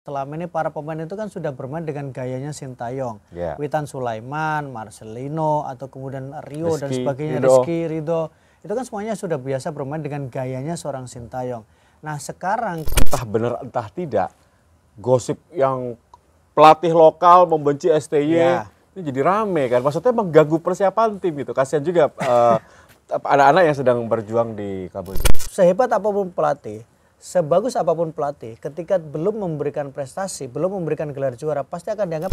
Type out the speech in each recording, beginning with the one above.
Selama ini para pemain itu kan sudah bermain dengan gayanya Sintayong, Witan Sulaiman, Marcelino, atau kemudian Rio dan sebagainya, Rizky Ridho. Itu kan semuanya sudah biasa bermain dengan gayanya seorang Sintayong. Nah sekarang entah benar entah tidak, gosip yang pelatih lokal membenci STY ini jadi rame kan. Maksudnya mengganggu persiapan tim gitu. Kasihan juga anak-anak yang sedang berjuang di Kamboja. Sehebat apapun pelatih, sebagus apapun pelatih, ketika belum memberikan prestasi, belum memberikan gelar juara, pasti akan dianggap.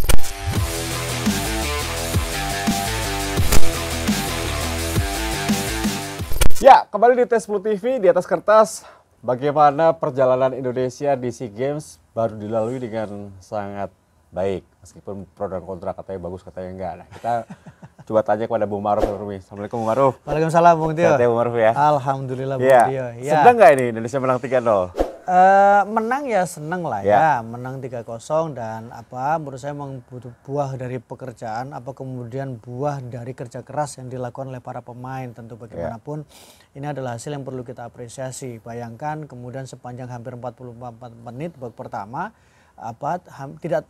Ya, kembali di Tes Flu TV, di atas kertas, bagaimana perjalanan Indonesia di SEA Games baru dilalui dengan sangat baik. Meskipun pro dan kontra, katanya bagus, katanya enggak. Nah, kita coba tanya kepada Bung Maruf. Assalamualaikum Bung Maruf. Waalaikumsalam Bung Tio. Sehat ya Bung Maruf ya? Alhamdulillah Bung Tio. Ya. Senang nggak ini Indonesia menang 3-0? Menang ya seneng lah ya, menang 3-0 dan menurut saya memang butuh buah dari pekerjaan, kemudian buah dari kerja keras yang dilakukan oleh para pemain. Tentu bagaimanapun ini adalah hasil yang perlu kita apresiasi. Bayangkan kemudian sepanjang hampir 44 menit babak pertama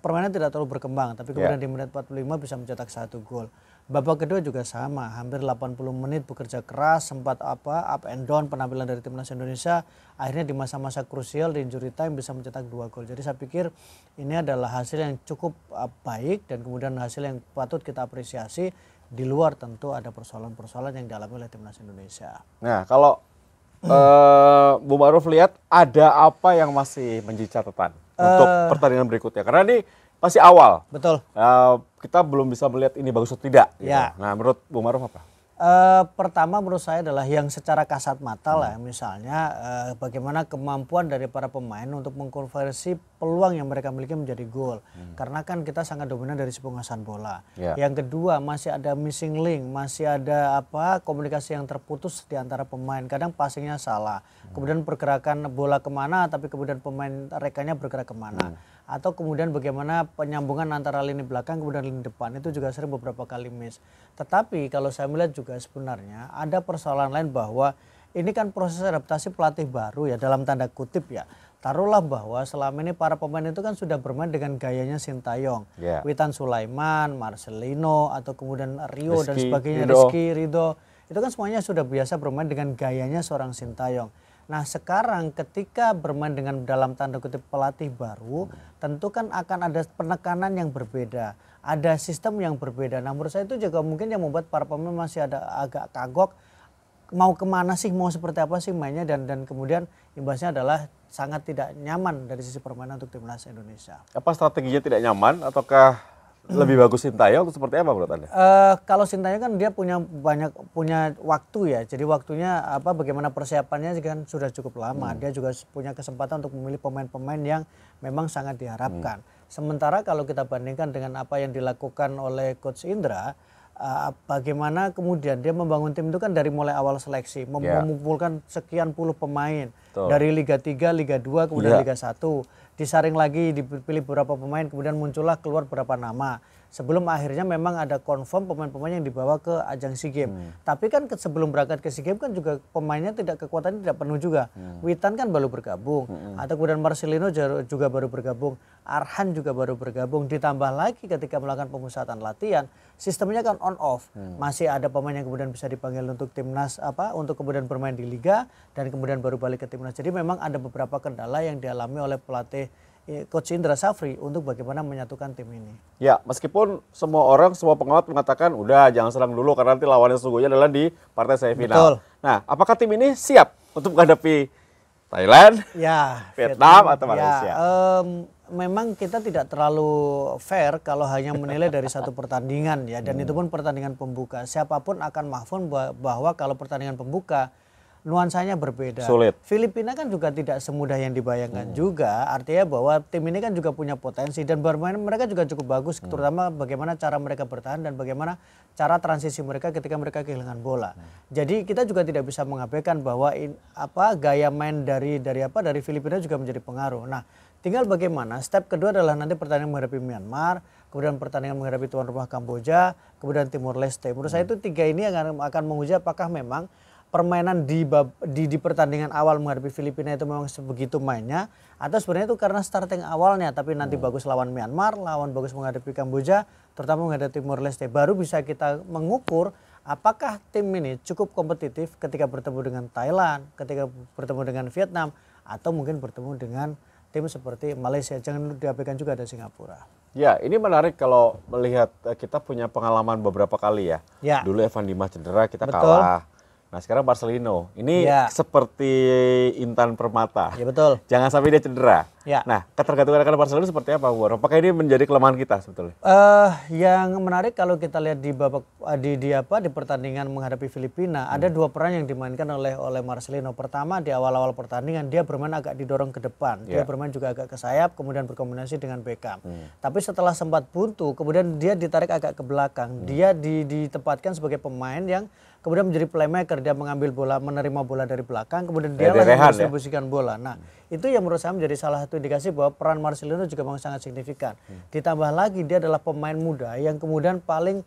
permainan tidak terlalu berkembang, tapi kemudian di menit 45 bisa mencetak 1 gol. Babak kedua juga sama, hampir 80 menit bekerja keras, sempat up and down penampilan dari timnas Indonesia, akhirnya di masa-masa krusial di injury time bisa mencetak 2 gol. Jadi saya pikir ini adalah hasil yang cukup baik dan kemudian hasil yang patut kita apresiasi, di luar tentu ada persoalan-persoalan yang dialami oleh timnas Indonesia. Nah, kalau Bu Maruf lihat ada apa yang masih menjadi catatan untuk pertandingan berikutnya? Karena ini masih awal. Betul. Kita belum bisa melihat ini bagus atau tidak. Gitu. Ya. Nah, menurut Bu Maruf apa? Pertama menurut saya adalah yang secara kasat mata lah, misalnya bagaimana kemampuan dari para pemain untuk mengkonversi peluang yang mereka miliki menjadi gol. Karena kan kita sangat dominan dari sisi penguasaan bola. Yang kedua masih ada missing link, masih ada komunikasi yang terputus di antara pemain. Kadang passingnya salah, kemudian pergerakan bola kemana, tapi kemudian pemain rekannya bergerak kemana. Atau kemudian bagaimana penyambungan antara lini belakang kemudian lini depan, itu juga sering beberapa kali miss. Tetapi kalau saya melihat juga sebenarnya ada persoalan lain, bahwa ini kan proses adaptasi pelatih baru ya, dalam tanda kutip ya. Taruhlah bahwa selama ini para pemain itu kan sudah bermain dengan gayanya Sintayong, Witan Sulaiman, Marcelino, atau kemudian Rio dan sebagainya, Rizky Ridho. Itu kan semuanya sudah biasa bermain dengan gayanya seorang Sintayong. Nah sekarang ketika bermain dengan dalam tanda kutip pelatih baru, tentu kan akan ada penekanan yang berbeda, ada sistem yang berbeda. Nah menurut saya itu juga mungkin yang membuat para pemain masih ada agak kagok, mau kemana sih, mau seperti apa sih mainnya, dan kemudian imbasnya adalah sangat tidak nyaman dari sisi permainan untuk timnas Indonesia. Apa strateginya tidak nyaman, ataukah lebih bagus Sintayong atau seperti apa menurut Anda? Kalau Sintayong kan dia punya waktu ya, jadi waktunya bagaimana persiapannya kan sudah cukup lama. Dia juga punya kesempatan untuk memilih pemain-pemain yang memang sangat diharapkan. Sementara kalau kita bandingkan dengan apa yang dilakukan oleh Coach Indra, bagaimana kemudian dia membangun tim itu kan dari mulai awal seleksi, mengumpulkan sekian puluh pemain dari Liga 3, Liga 2, kemudian Liga 1. Disaring lagi, dipilih beberapa pemain, kemudian muncullah keluar beberapa nama. Sebelum akhirnya memang ada confirm pemain-pemain yang dibawa ke ajang SEA Games. Tapi kan sebelum berangkat ke SEA Games kan juga pemainnya kekuatannya tidak penuh juga. Witan kan baru bergabung, atau kemudian Marcelino juga baru bergabung, Arhan juga baru bergabung. Ditambah lagi ketika melakukan pemusatan latihan, sistemnya kan on off. Masih ada pemain yang kemudian bisa dipanggil untuk timnas untuk kemudian bermain di liga dan kemudian baru balik ke timnas. Jadi memang ada beberapa kendala yang dialami oleh pelatih Coach Indra Safri untuk bagaimana menyatukan tim ini. Ya, meskipun semua pengamat mengatakan udah jangan serang dulu karena nanti lawannya sesungguhnya adalah di partai semifinal. Betul. Nah, apakah tim ini siap untuk menghadapi Thailand, Vietnam atau Malaysia? Memang kita tidak terlalu fair kalau hanya menilai dari satu pertandingan ya, dan itu pun pertandingan pembuka. Siapapun akan mahfun bahwa kalau pertandingan pembuka nuansanya berbeda. Sulit. Filipina kan juga tidak semudah yang dibayangkan juga. Artinya bahwa tim ini kan juga punya potensi dan bermain mereka juga cukup bagus, terutama bagaimana cara mereka bertahan dan bagaimana cara transisi mereka ketika mereka kehilangan bola. Jadi kita juga tidak bisa mengabaikan bahwa gaya main dari Filipina juga menjadi pengaruh. Nah, tinggal bagaimana step kedua adalah nanti pertandingan menghadapi Myanmar, kemudian pertandingan menghadapi tuan rumah Kamboja, kemudian Timor Leste. Menurut saya itu tiga ini yang akan menguji apakah memang permainan di pertandingan awal menghadapi Filipina itu memang sebegitu mainnya, atau sebenarnya itu karena starting awalnya tapi nanti bagus lawan Myanmar, lawan bagus menghadapi Kamboja, terutama menghadapi Timor Leste, baru bisa kita mengukur apakah tim ini cukup kompetitif ketika bertemu dengan Thailand, ketika bertemu dengan Vietnam, atau mungkin bertemu dengan tim seperti Malaysia. Jangan diabaikan juga ada Singapura. Ya, ini menarik kalau melihat kita punya pengalaman beberapa kali ya. Ya. Dulu Evan Dimas cedera, kita Betul. kalah. Nah sekarang Marcelino, ini Ya. seperti Intan Permata. Ya betul. Jangan sampai dia cedera. Ya. Nah, ketergantungan akan Marcelino seperti apa, Bu? Apakah ini menjadi kelemahan kita sebetulnya? Yang menarik kalau kita lihat di babak di pertandingan menghadapi Filipina, ada dua peran yang dimainkan oleh Marcelino. Pertama, di awal-awal pertandingan dia bermain agak didorong ke depan. Dia bermain juga agak ke sayap, kemudian berkombinasi dengan Beckham. Tapi setelah sempat buntu, kemudian dia ditarik agak ke belakang. Dia ditempatkan sebagai pemain yang kemudian menjadi playmaker. Dia mengambil bola, menerima bola dari belakang, kemudian dia yang mendistribusikan bola. Nah, itu yang menurut saya menjadi salah satu indikasi bahwa peran Marcelino juga memang sangat signifikan. Ditambah lagi dia adalah pemain muda yang kemudian paling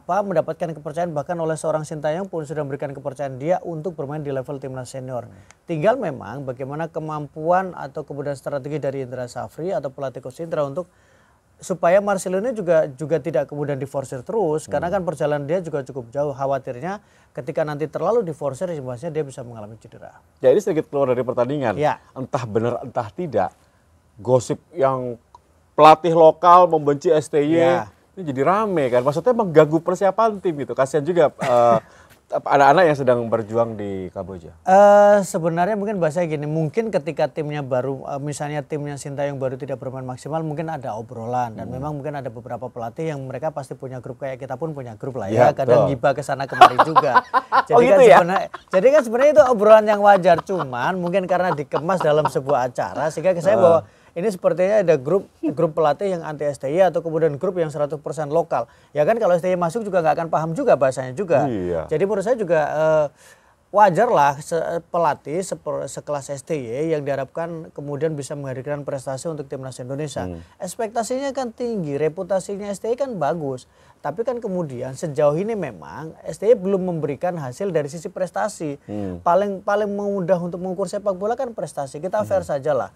mendapatkan kepercayaan, bahkan oleh seorang Sintayong pun sudah memberikan kepercayaan dia untuk bermain di level timnas senior. Tinggal memang bagaimana kemampuan atau kemudian strategi dari Indra Safri atau pelatih Coach Indra untuk supaya Marcelino juga tidak kemudian diforsir terus, karena kan perjalanan dia juga cukup jauh. Khawatirnya ketika nanti terlalu diforsir, imbasnya dia bisa mengalami cedera. Ya, ini sedikit keluar dari pertandingan. Ya. Entah benar entah tidak, gosip yang pelatih lokal membenci STY ini jadi rame kan. Maksudnya mengganggu persiapan tim gitu. Kasihan juga anak-anak yang sedang berjuang di Kamboja. Sebenarnya mungkin bahasanya gini, mungkin ketika timnya baru, misalnya timnya Sintayong baru tidak bermain maksimal, mungkin ada obrolan, dan memang mungkin ada beberapa pelatih yang mereka pasti punya grup, kayak kita pun punya grup lah ya, kadang gibah ke sana kemari juga. Jadi gitu jadi kan sebenarnya itu obrolan yang wajar, cuman mungkin karena dikemas dalam sebuah acara sehingga saya bahwa ini sepertinya ada grup pelatih yang anti STY atau kemudian grup yang 100% lokal. Ya kan kalau STY masuk juga nggak akan paham juga bahasanya juga. Iya. Jadi menurut saya juga wajar lah pelatih sekelas STY yang diharapkan kemudian bisa menghadirkan prestasi untuk timnas Indonesia. Ekspektasinya kan tinggi, reputasinya STY kan bagus. Tapi kan kemudian sejauh ini memang STY belum memberikan hasil dari sisi prestasi. Paling mudah untuk mengukur sepak bola kan prestasi. Kita fair saja lah.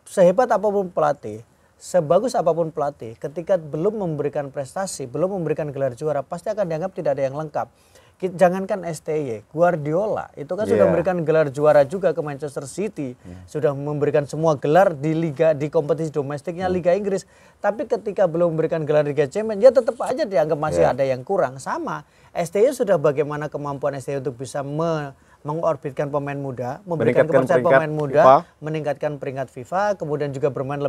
Sehebat apapun pelatih, sebagus apapun pelatih, ketika belum memberikan prestasi, belum memberikan gelar juara, pasti akan dianggap tidak ada yang lengkap. Jangankan STY, Guardiola itu kan sudah memberikan gelar juara juga ke Manchester City, sudah memberikan semua gelar di liga, di kompetisi domestiknya Liga Inggris. Tapi ketika belum memberikan gelar Liga Champions, ya tetap aja dianggap masih ada yang kurang. Sama, STY sudah bagaimana kemampuan STY untuk bisa mengorbitkan pemain muda, memberikan kepercayaan pemain muda, FIFA, meningkatkan peringkat FIFA, kemudian juga bermain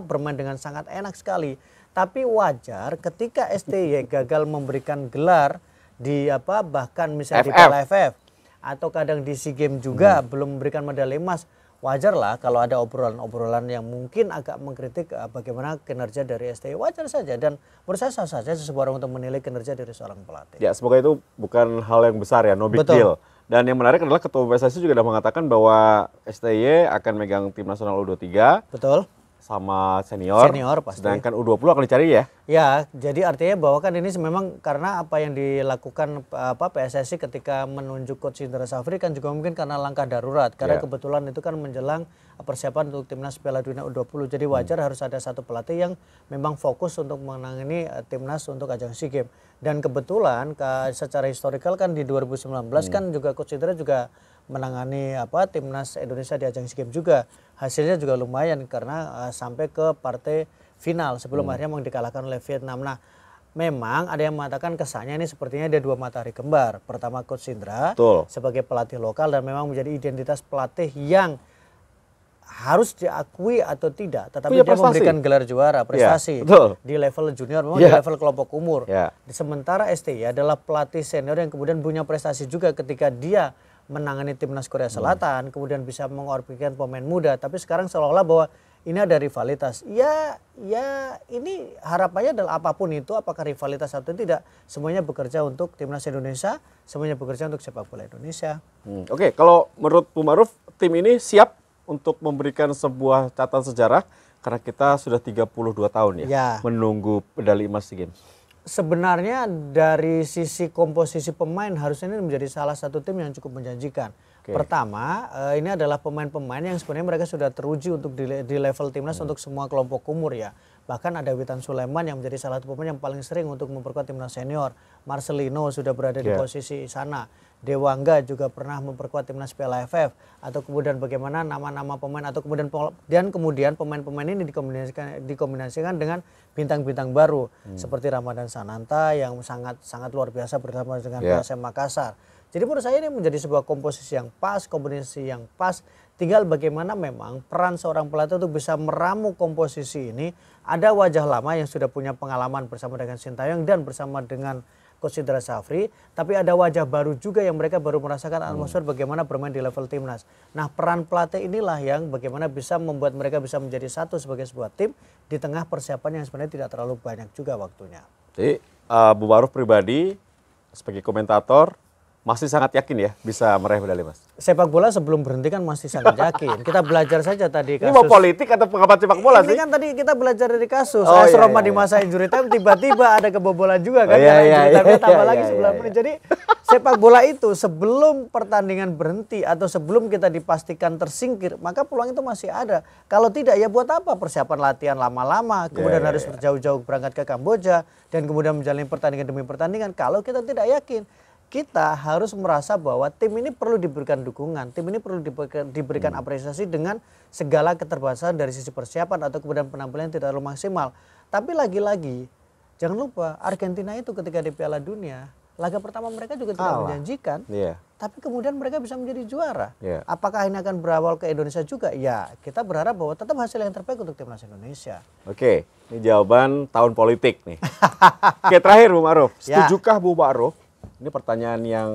bermain dengan sangat enak sekali. Tapi wajar ketika STY gagal memberikan gelar di bahkan misalnya di Piala AFF atau kadang di SEA Games juga belum memberikan medali emas. Wajar lah kalau ada obrolan-obrolan yang mungkin agak mengkritik bagaimana kinerja dari STY, wajar saja, dan menurut saya sah saja seseorang untuk menilai kinerja dari seorang pelatih. Ya, semoga itu bukan hal yang besar ya, no big deal. Dan yang menarik adalah Ketua PSSI juga sudah mengatakan bahwa STY akan megang tim nasional U23. Betul. Sama senior pasti. Sedangkan U20 akan dicari ya? Ya, jadi artinya bahwa kan ini memang karena apa yang dilakukan PSSI ketika menunjuk Coach Indra Safri kan juga mungkin karena langkah darurat. Karena kebetulan itu kan menjelang persiapan untuk timnas Piala Dunia U20. Jadi wajar harus ada satu pelatih yang memang fokus untuk menangani timnas untuk ajang SEA Games. Dan kebetulan secara historikal kan di 2019 kan juga Coach Indra juga menangani timnas Indonesia di ajang SEA Games juga. Hasilnya juga lumayan karena sampai ke partai final sebelum akhirnya memang dikalahkan oleh Vietnam. Nah, memang ada yang mengatakan kesannya ini sepertinya ada dua matahari kembar. Pertama Coach Indra sebagai pelatih lokal dan memang menjadi identitas pelatih yang harus diakui atau tidak, tetapi dia memberikan gelar juara, prestasi di level junior, memang di level kelompok umur. Sementara STY adalah pelatih senior yang kemudian punya prestasi juga ketika dia menangani timnas Korea Selatan, kemudian bisa mengorbitkan pemain muda. Tapi sekarang seolah-olah bahwa ini ada rivalitas. Ya ini harapannya adalah apapun itu, apakah rivalitas atau tidak, semuanya bekerja untuk timnas Indonesia, semuanya bekerja untuk sepak bola Indonesia. Oke, kalau menurut Bu Ma'ruf, tim ini siap untuk memberikan sebuah catatan sejarah karena kita sudah 32 tahun ya menunggu medali emas SEA Games. sebenarnya dari sisi komposisi pemain harusnya ini menjadi salah satu tim yang cukup menjanjikan. Pertama, ini adalah pemain-pemain yang sebenarnya mereka sudah teruji untuk di level timnas untuk semua kelompok umur ya. Bahkan ada Witan Sulaiman yang menjadi salah satu pemain yang paling sering untuk memperkuat timnas senior. Marcelino sudah berada di posisi sana. Dewangga juga pernah memperkuat timnas Piala AFF. Atau kemudian bagaimana nama-nama pemain atau kemudian pemain-pemain ini dikombinasikan dengan bintang-bintang baru seperti Ramadan Sananta yang sangat luar biasa bersama dengan PSM Makassar. Jadi menurut saya ini menjadi sebuah komposisi yang pas, kombinasi yang pas. Tinggal bagaimana memang peran seorang pelatih untuk bisa meramu komposisi ini. Ada wajah lama yang sudah punya pengalaman bersama dengan Sintayong dan bersama dengan Coach Indra Safri. Tapi ada wajah baru juga yang mereka baru merasakan atmosfer bagaimana bermain di level timnas. Nah, peran pelatih inilah yang bagaimana bisa membuat mereka bisa menjadi satu sebagai sebuah tim di tengah persiapan yang sebenarnya tidak terlalu banyak juga waktunya. Jadi Bu Maruf pribadi sebagai komentator masih sangat yakin ya bisa meraih medali emas. Sepak bola sebelum berhenti kan masih sangat yakin. Kita belajar saja tadi kasus. Ini mau politik atau pengamat sepak bola sih? Ini kan tadi kita belajar dari kasus. AS Roma di masa injury time tiba-tiba ada kebobolan juga kan. Injury time tambah lagi 9 menit. Jadi sepak bola itu sebelum pertandingan berhenti atau sebelum kita dipastikan tersingkir, maka peluang itu masih ada. Kalau tidak ya buat apa persiapan latihan lama-lama, kemudian harus berjauh-jauh berangkat ke Kamboja dan kemudian menjalani pertandingan demi pertandingan kalau kita tidak yakin. Kita harus merasa bahwa tim ini perlu diberikan dukungan, tim ini perlu diberikan apresiasi dengan segala keterbatasan dari sisi persiapan atau kemudian penampilan yang tidak terlalu maksimal. Tapi lagi-lagi jangan lupa Argentina itu ketika di Piala Dunia, laga pertama mereka juga tidak menjanjikan, tapi kemudian mereka bisa menjadi juara. Apakah ini akan berawal ke Indonesia juga? Ya, kita berharap bahwa tetap hasil yang terbaik untuk timnas Indonesia. Oke, ini jawaban tahun politik nih. Oke, terakhir Bu Maruf, setujukah Bu Maruf? Ini pertanyaan yang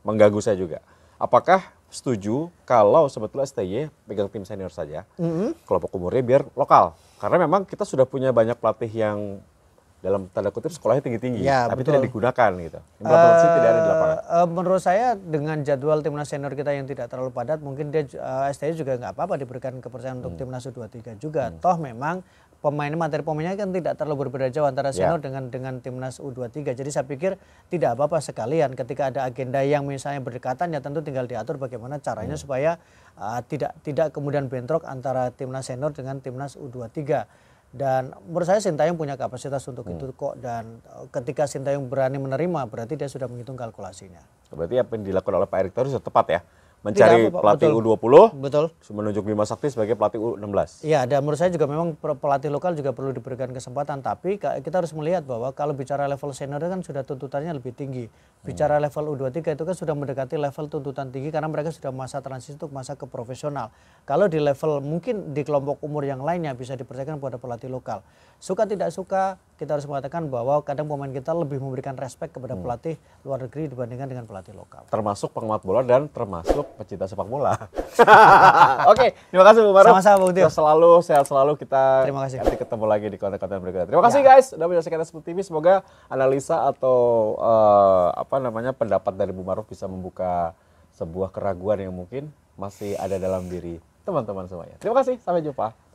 mengganggu saya juga. Apakah setuju kalau sebetulnya STY pegang tim senior saja, kelompok umurnya biar lokal? Karena memang kita sudah punya banyak pelatih yang dalam tanda kutip sekolahnya tinggi-tinggi, tapi tidak digunakan gitu. Implementasi tidak ada di lapangan. Menurut saya dengan jadwal timnas senior kita yang tidak terlalu padat, mungkin dia STY juga nggak apa-apa diberikan kepercayaan untuk timnas U23 juga. Toh memang materi pemainnya kan tidak terlalu berbeda jauh antara senior dengan timnas U23. Jadi saya pikir tidak apa-apa sekalian ketika ada agenda yang misalnya berdekatan ya tentu tinggal diatur bagaimana caranya supaya tidak kemudian bentrok antara timnas senior dengan timnas U23. Dan menurut saya Sintayong punya kapasitas untuk itu kok, dan ketika Sintayong berani menerima berarti dia sudah menghitung kalkulasinya. Berarti apa yang dilakukan oleh Pak Erick Thohir sudah tepat ya? Mencari pelatih U20, menunjuk Bima Sakti sebagai pelatih U16. Iya, dan menurut saya juga memang pelatih lokal juga perlu diberikan kesempatan. Tapi kita harus melihat bahwa kalau bicara level senior kan sudah tuntutannya lebih tinggi. Bicara level U23 itu kan sudah mendekati level tuntutan tinggi karena mereka sudah masa transisi untuk masa ke profesional. Kalau di level mungkin di kelompok umur yang lainnya bisa dipercayakan kepada pelatih lokal. Suka tidak suka, kita harus mengatakan bahwa kadang pemain kita lebih memberikan respek kepada pelatih luar negeri dibandingkan dengan pelatih lokal. Termasuk pengamat bola dan termasuk pecinta sepak bola. Oke, terima kasih Bu Maruf. Sama-sama Bung Tio. Sehat selalu kita. Terima kasih. Nanti ketemu lagi di konten-konten berikutnya. Terima kasih guys sudah menyaksikan Sport TV. Semoga analisa atau pendapat dari Bu Maruf bisa membuka sebuah keraguan yang mungkin masih ada dalam diri teman-teman semuanya. Terima kasih, sampai jumpa.